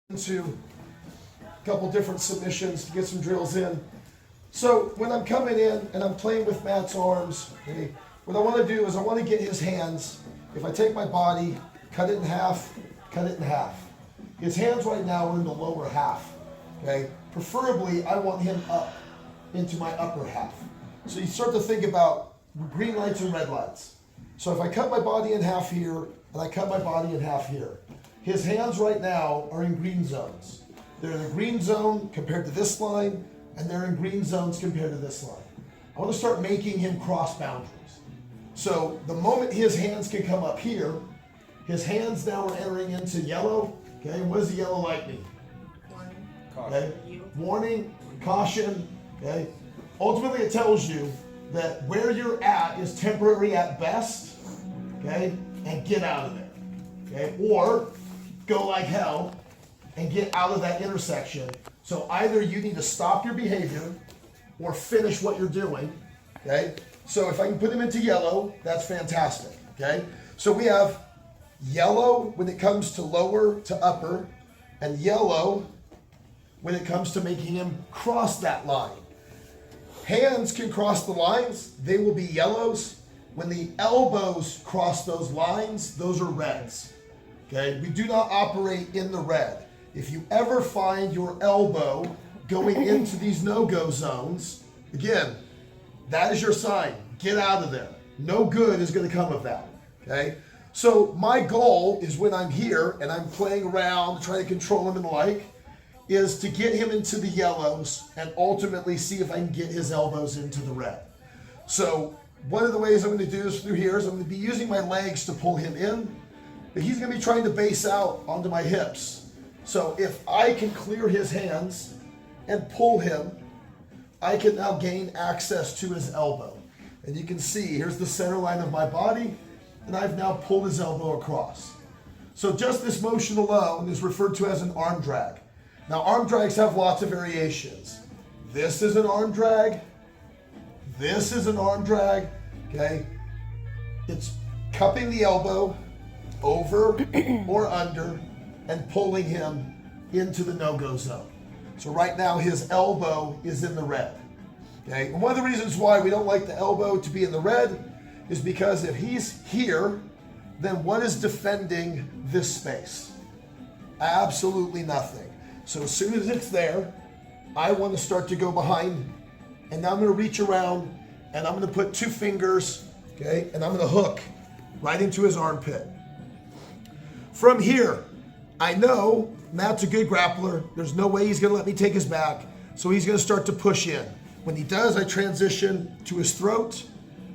into a couple different submissions to get some drills in. So when I'm coming in and I'm playing with Matt's arms, okay, what I want to do is I want to get his hands. If I take my body, cut it in half, cut it in half. His hands right now are in the lower half. Okay, preferably I want him up into my upper half. So you start to think about green lights and red lights. So if I cut my body in half here and I cut my body in half here, his hands right now are in green zones. They're in the green zone compared to this line, and they're in green zones compared to this line. I want to start making him cross boundaries. So the moment his hands can come up here, his hands now are entering into yellow. Okay, what does the yellow light mean? Warning. Okay, warning, caution. Okay, ultimately it tells you that where you're at is temporary at best. Okay, and get out of there. Okay, or go like hell and get out of that intersection. So either you need to stop your behavior or finish what you're doing. Okay, so if I can put him into yellow, that's fantastic. Okay, so we have yellow when it comes to lower to upper, and yellow when it comes to making him cross that line. Hands can cross the lines, they will be yellows. When the elbows cross those lines, those are reds. Okay, we do not operate in the red. If you ever find your elbow going into these no-go zones, again, that is your sign. Get out of there. No good is going to come of that. Okay, so my goal is when I'm here and I'm playing around, trying to control him and the like, is to get him into the yellows and ultimately see if I can get his elbows into the red. So one of the ways I'm going to do this through here is I'm going to be using my legs to pull him in, but he's going to be trying to base out onto my hips. So if I can clear his hands and pull him, I can now gain access to his elbow. And you can see, here's the center line of my body, and I've now pulled his elbow across. So just this motion alone is referred to as an arm drag. Now arm drags have lots of variations. This is an arm drag. This is an arm drag, okay? It's cupping the elbow over or under and pulling him into the no-go zone. So right now his elbow is in the red, okay? And one of the reasons why we don't like the elbow to be in the red is because if he's here, then what is defending this space? Absolutely nothing. So as soon as it's there, I want to start to go behind, and now I'm going to reach around and I'm going to put two fingers, okay, and I'm going to hook right into his armpit. From here, I know Matt's a good grappler. There's no way he's going to let me take his back, so he's going to start to push in. When he does, I transition to his throat.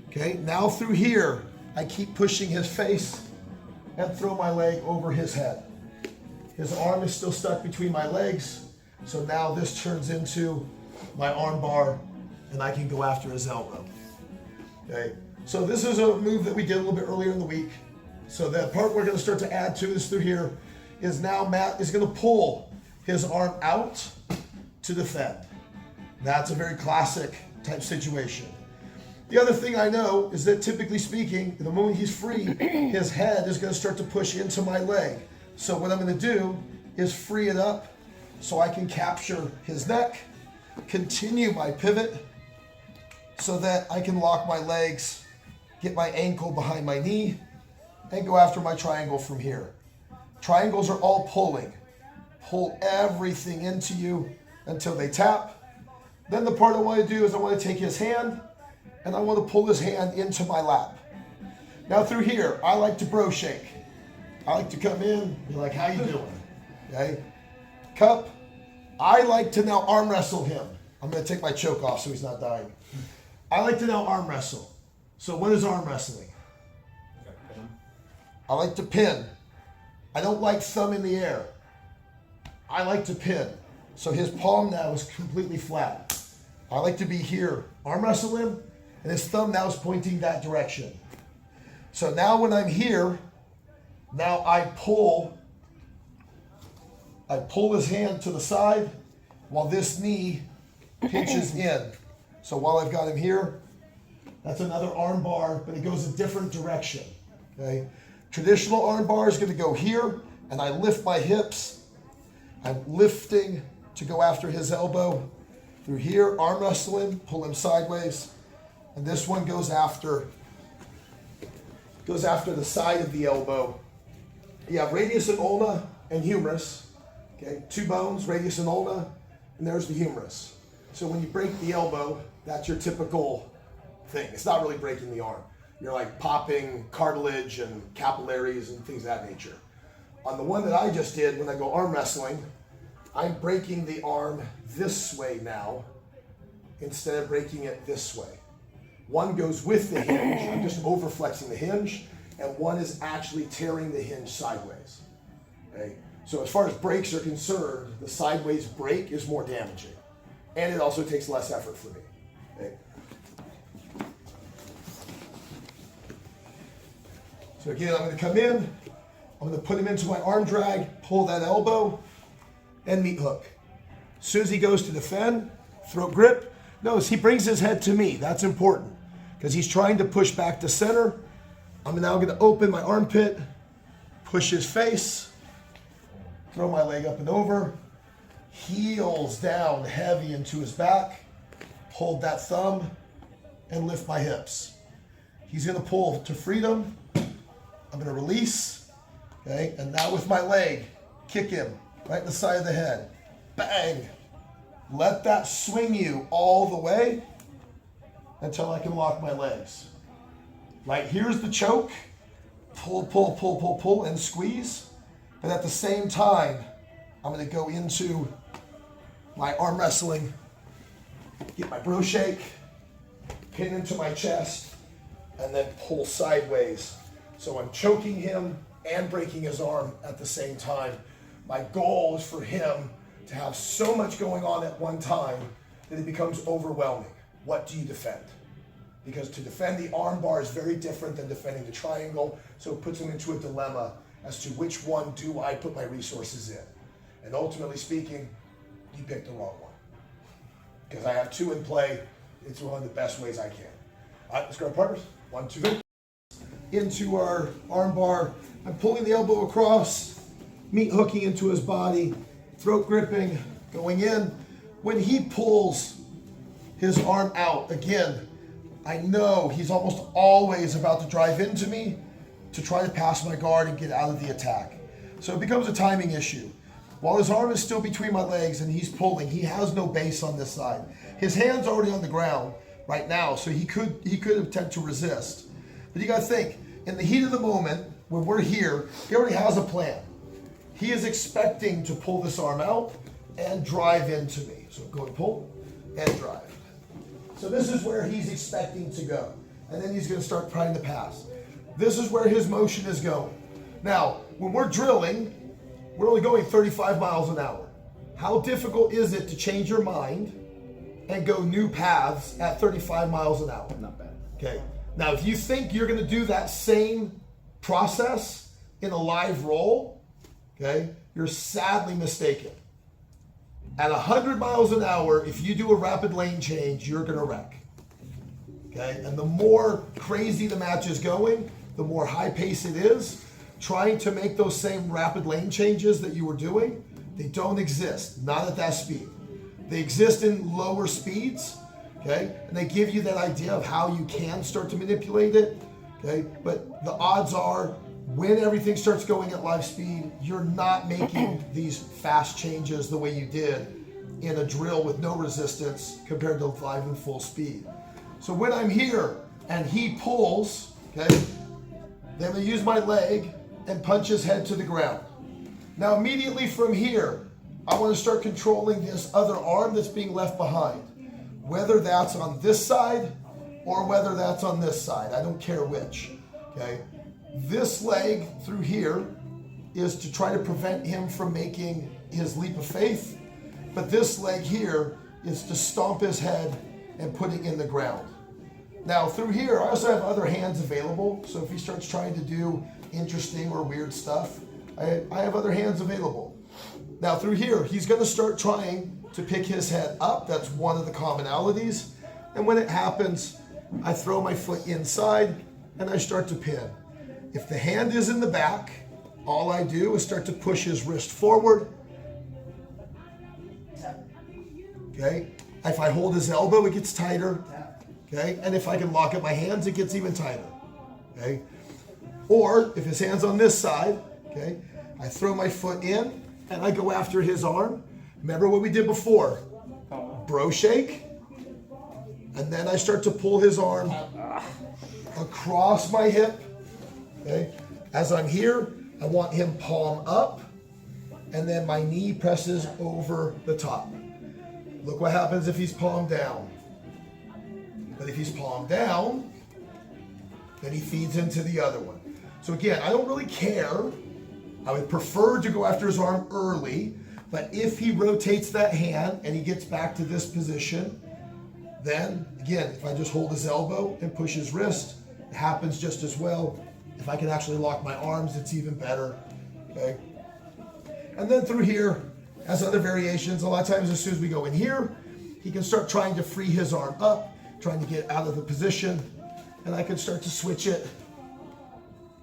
Okay, now through here, I keep pushing his face and throw my leg over his head. His arm is still stuck between my legs, so now this turns into my arm bar, and I can go after his elbow. Okay, so this is a move that we did a little bit earlier in the week. So that part we're going to start to add to this through here is now Matt is going to pull his arm out to defend. That's a very classic type situation. The other thing I know is that typically speaking, the moment he's free, his head is going to start to push into my leg. So what I'm going to do is free it up so I can capture his neck, continue my pivot so that I can lock my legs, get my ankle behind my knee, and go after my triangle from here. Triangles are all pulling. Pull everything into you until they tap. Then the part I want to do is I want to take his hand and I want to pull his hand into my lap. Now through here, I like to bro shake. I like to come in, be like, how you doing? Okay? Cup. I like to now arm wrestle him. I'm going to take my choke off so he's not dying. I like to now arm wrestle. So what is arm wrestling? I like to pin. I don't like thumb in the air. I like to pin. So his palm now is completely flat. I like to be here, arm wrestle him, and his thumb now is pointing that direction. So now when I'm here, now I pull his hand to the side while this knee pinches in. So while I've got him here, that's another arm bar, but it goes a different direction, okay? Traditional arm bar is going to go here, and I lift my hips I'm lifting to go after his elbow. Through here, arm wrestle him, pull him sideways. And this one goes after the side of the elbow. You have radius and ulna and humerus. Okay, two bones, radius and ulna, and there's the humerus. So when you break the elbow, that's your typical thing. It's not really breaking the arm. You're like popping cartilage and capillaries and things of that nature. On the one that I just did, when I go arm wrestling, I'm breaking the arm this way now instead of breaking it this way. One goes with the hinge, I'm just overflexing the hinge, and one is actually tearing the hinge sideways. Okay? So as far as breaks are concerned, the sideways break is more damaging. And it also takes less effort for me. Okay? So again, I'm going to come in, I'm going to put him into my arm drag, pull that elbow, and meat hook. As soon as he goes to defend, throat grip, notice he brings his head to me. That's important because he's trying to push back to center. I'm now going to open my armpit, push his face, throw my leg up and over, heels down heavy into his back, hold that thumb, and lift my hips. He's going to pull to freedom. I'm going to release, okay? And now with my leg, kick him right in the side of the head. Bang! Let that swing you all the way until I can lock my legs. Right, here's the choke. Pull, pull, pull, pull, pull, and squeeze. But at the same time, I'm going to go into my arm wrestling, get my bro shake, pin into my chest, and then pull sideways. So I'm choking him and breaking his arm at the same time. My goal is for him to have so much going on at one time that it becomes overwhelming. What do you defend? Because to defend the arm bar is very different than defending the triangle, so it puts him into a dilemma as to which one do I put my resources in. And ultimately speaking, you picked the wrong one. Because I have two in play, it's one of the best ways I can. All right, let's go, partners. 1, 2. Into our arm bar. I'm pulling the elbow across, meat hooking into his body, throat gripping, going in. When he pulls his arm out, again, I know he's almost always about to drive into me to try to pass my guard and get out of the attack. So it becomes a timing issue. While his arm is still between my legs and he's pulling, he has no base on this side. His hand's already on the ground right now, so he could attempt to resist. But you gotta think, in the heat of the moment, when we're here, he already has a plan. He is expecting to pull this arm out and drive into me. So go and pull and drive. So this is where he's expecting to go. And then he's gonna start trying to pass. This is where his motion is going. Now, when we're drilling, we're only going 35 miles an hour. How difficult is it to change your mind and go new paths at 35 miles an hour? Not bad. Okay. Now, if you think you're going to do that same process in a live roll, okay, you're sadly mistaken. At 100 miles an hour, if you do a rapid lane change, you're going to wreck. Okay. And the more crazy the match is going, the more high pace it is. Trying to make those same rapid lane changes that you were doing, they don't exist, not at that speed. They exist in lower speeds, okay? And they give you that idea of how you can start to manipulate it, okay? But the odds are, when everything starts going at live speed, you're not making these fast changes the way you did in a drill with no resistance compared to live and full speed. So when I'm here and he pulls, okay, then I'm gonna use my leg and punch his head to the ground. Now immediately from here, I want to start controlling this other arm that's being left behind. Whether that's on this side or whether that's on this side, I don't care which, okay? This leg through here is to try to prevent him from making his leap of faith, but this leg here is to stomp his head and put it in the ground. Now through here, I also have other hands available, so if he starts trying to do interesting or weird stuff, I have other hands available. Now through here, he's gonna start trying to pick his head up. That's one of the commonalities. And when it happens, I throw my foot inside and I start to pin. If the hand is in the back, all I do is start to push his wrist forward Okay? If I hold his elbow, it gets tighter. Okay? And if I can lock up my hands, it gets even tighter. Okay? Or if his hand's on this side, okay, I throw my foot in and I go after his arm. Remember what we did before? Bro shake. And then I start to pull his arm across my hip. Okay? As I'm here, I want him palm up, and then my knee presses over the top. Look what happens if he's palm down. But if he's palm down, then he feeds into the other one. So again, I don't really care. I would prefer to go after his arm early, but if he rotates that hand and he gets back to this position, then again, if I just hold his elbow and push his wrist, it happens just as well. If I can actually lock my arms, it's even better. Okay. And then through here, as other variations, a lot of times as soon as we go in here, he can start trying to free his arm up, trying to get out of the position, and I can start to switch it.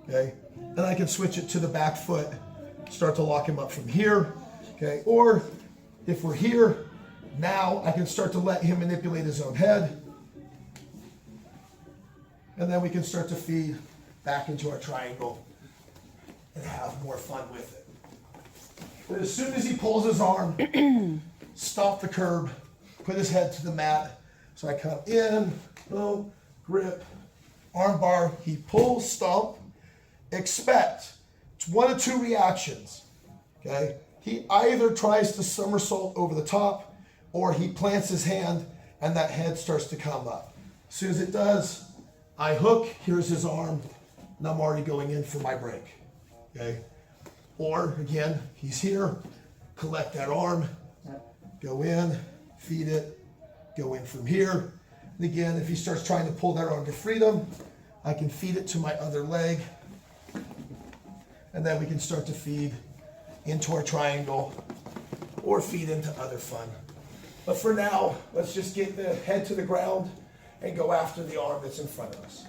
Okay. And I can switch it to the back foot, start to lock him up from here. Okay. Or if we're here, now I can start to let him manipulate his own head. And then we can start to feed back into our triangle and have more fun with it. But as soon as he pulls his arm, stomp the curb, put his head to the mat. So I come in, boom, grip, arm bar, he pulls, stomp. Expect, it's one of two reactions, okay? He either tries to somersault over the top, or he plants his hand and that head starts to come up. As soon as it does, I hook, here's his arm, and I'm already going in for my break, okay? Or again, he's here, collect that arm, go in, feed it, go in from here. And again, if he starts trying to pull that arm to freedom, I can feed it to my other leg, and then we can start to feed into our triangle or feed into other fun. But for now, let's just get the head to the ground and go after the arm that's in front of us.